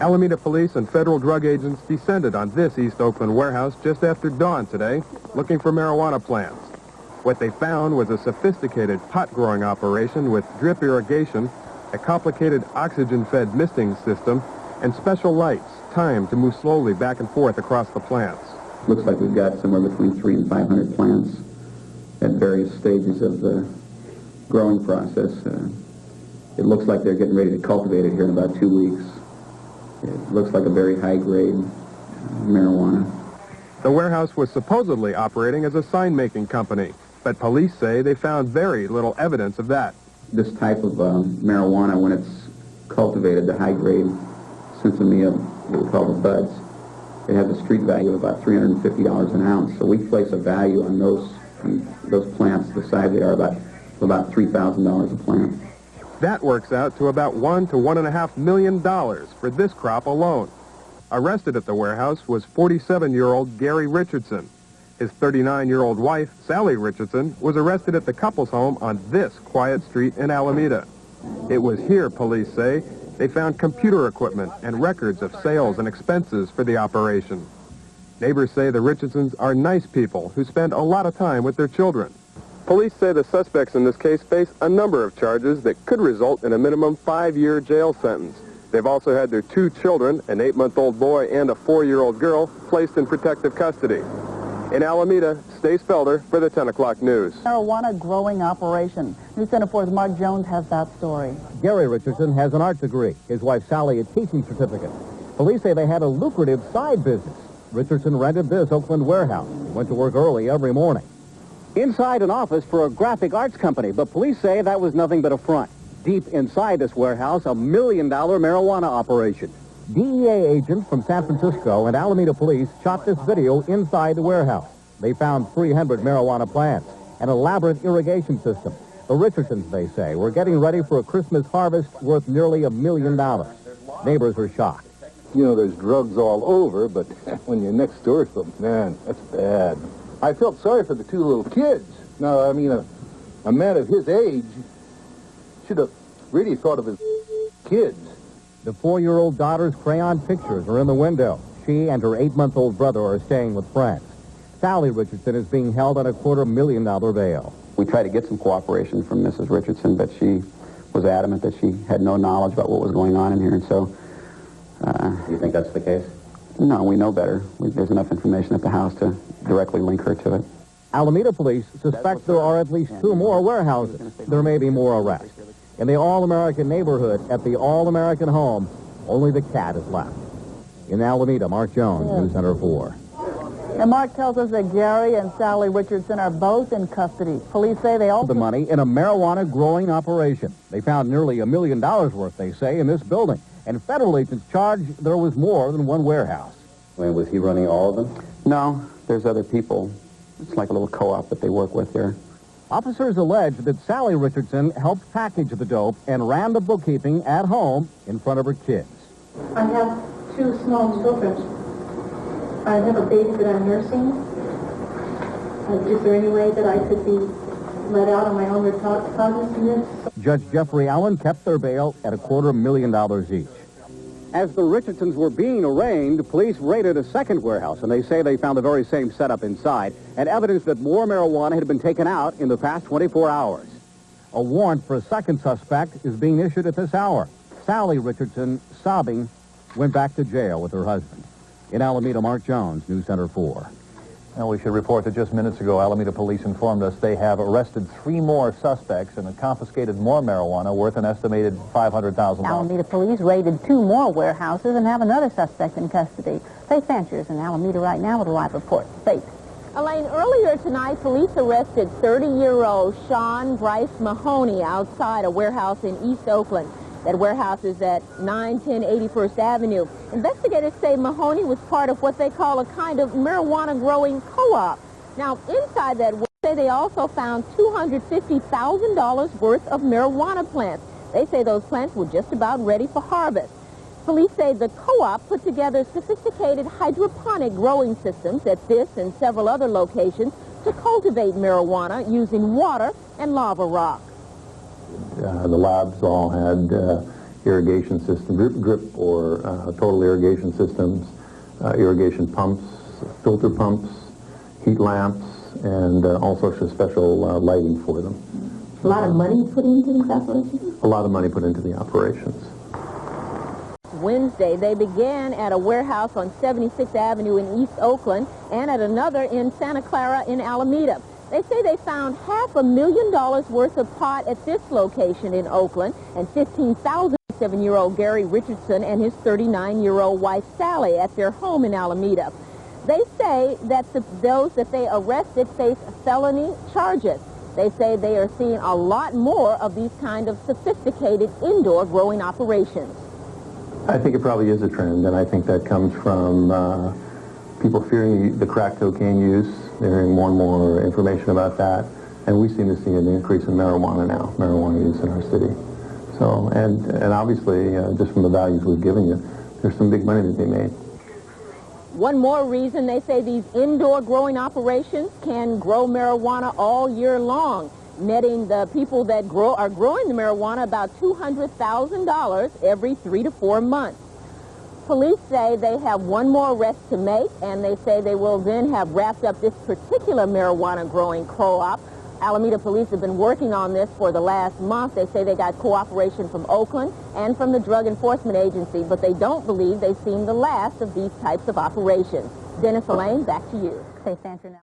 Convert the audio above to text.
Alameda police and federal drug agents descended on this East Oakland warehouse just after dawn today, looking for marijuana plants. What they found was a sophisticated pot-growing operation with drip irrigation, a complicated oxygen-fed misting system, and special lights timed to move slowly back and forth across the plants. Looks like we've got somewhere between 300 and 500 plants at various stages of the growing process. It looks like they're getting ready to cultivate it here in about 2 weeks. It looks like a very high-grade marijuana. The warehouse was supposedly operating as a sign-making company, but police say they found very little evidence of that. This type of marijuana, when it's cultivated, the high-grade Sinsemilla, what we call the buds, they have a street value of about $350 an ounce. So we place a value on those plants the size they are about $3,000 a plant. That works out to about $1 to $1.5 million for this crop alone. Arrested at the warehouse was 47-year-old Gary Richardson. His 39-year-old wife, Sally Richardson, was arrested at the couple's home on this quiet street in Alameda. It was here, police say, they found computer equipment and records of sales and expenses for the operation. Neighbors say the Richardsons are nice people who spend a lot of time with their children. Police say the suspects in this case face a number of charges that could result in a minimum 5-year jail sentence. They've also had their 2 children, an 8-month-old boy and a 4-year-old girl, placed in protective custody. In Alameda, Stace Felder for the 10 o'clock news. Marijuana growing operation. News Center 4's Mark Jones has that story. Gary Richardson has an art degree. His wife Sally a teaching certificate. Police say they had a lucrative side business. Richardson rented this Oakland warehouse. He went to work early every morning. Inside an office for a graphic arts company, but police say that was nothing but a front. Deep inside this warehouse, $1 million marijuana operation. DEA agents from San Francisco and Alameda police shot this video inside the warehouse. They found 300 marijuana plants, an elaborate irrigation system. The Richardsons, they say, were getting ready for a Christmas harvest worth nearly $1 million. Neighbors were shocked. You know, there's drugs all over, but when you're next door to them, man, that's bad. I felt sorry for the 2 little kids. Now, I mean, a man of his age should have really thought of his kids. The 4-year-old daughter's crayon pictures are in the window. She and her 8-month-old brother are staying with friends. Sally Richardson is being held on a $250,000 bail. We tried to get some cooperation from Mrs. Richardson, but she was adamant that she had no knowledge about what was going on in here, and so... You think that's the case? No, we know better. There's enough information at the house to directly link her to it. Alameda police suspect there are at least 2 more warehouses. There may be more arrests. In the All-American neighborhood at the All-American home, only the cat is left. In Alameda, Mark Jones, News Center 4. And Mark tells us that Gary and Sally Richardson are both in custody. Police say they all... The money in a marijuana growing operation. They found nearly $1 million worth, they say, in this building. And federal agents charge there was more than 1 warehouse. Wait, was he running all of them? No, there's other people. It's like a little co-op that they work with here. Officers allege that Sally Richardson helped package the dope and ran the bookkeeping at home in front of her kids. I have 2 small children. I have a baby that I'm nursing. Is there any way that I could be let out on my own recognizance? Judge Jeffrey Allen kept their bail at $250,000 each. As the Richardsons were being arraigned, police raided a second warehouse, and they say they found the very same setup inside and evidence that more marijuana had been taken out in the past 24 hours. A warrant for a second suspect is being issued at this hour. Sally Richardson, sobbing, went back to jail with her husband. In Alameda, Mark Jones, News Center 4. Now, we should report that just minutes ago, Alameda police informed us they have arrested 3 more suspects and confiscated more marijuana worth an estimated $500,000. Alameda police raided 2 more warehouses and have another suspect in custody. Faith Fancher's in Alameda right now with a live report. Faith. Elaine, earlier tonight, police arrested 30-year-old Sean Bryce Mahoney outside a warehouse in East Oakland. That warehouse is at 910 81st Avenue. Investigators say Mahoney was part of what they call a kind of marijuana growing co-op. Now, inside that, they also found $250,000 worth of marijuana plants. They say those plants were just about ready for harvest. Police say the co-op put together sophisticated hydroponic growing systems at this and several other locations to cultivate marijuana using water and lava rock. The labs all had irrigation system, drip or total irrigation systems, irrigation pumps, filter pumps, heat lamps, and all sorts of special lighting for them. A lot of money put into these operations? A lot of money put into the operations. Wednesday, they began at a warehouse on 76th Avenue in East Oakland and at another in Santa Clara in Alameda. They say they found $500,000 worth of pot at this location in Oakland and $15,007-year-old Gary Richardson and his 39-year-old wife Sally at their home in Alameda. They say that those that they arrested face felony charges. They say they are seeing a lot more of these kind of sophisticated indoor growing operations. I think it probably is a trend, and I think that comes from people fearing the crack cocaine use. They're hearing more and more information about that, and we seem to see an increase in marijuana use in our city. So, and obviously, just from the values we've given you, there's some big money to be made. One more reason they say these indoor growing operations can grow marijuana all year long, netting the people that are growing the marijuana about $200,000 every 3 to 4 months. Police say they have one more arrest to make, and they say they will then have wrapped up this particular marijuana growing co-op. Alameda police have been working on this for the last month. They say they got cooperation from Oakland and from the Drug Enforcement Agency, but they don't believe they've seen the last of these types of operations. Dennis Elaine, back to you. Say, Sandra, now.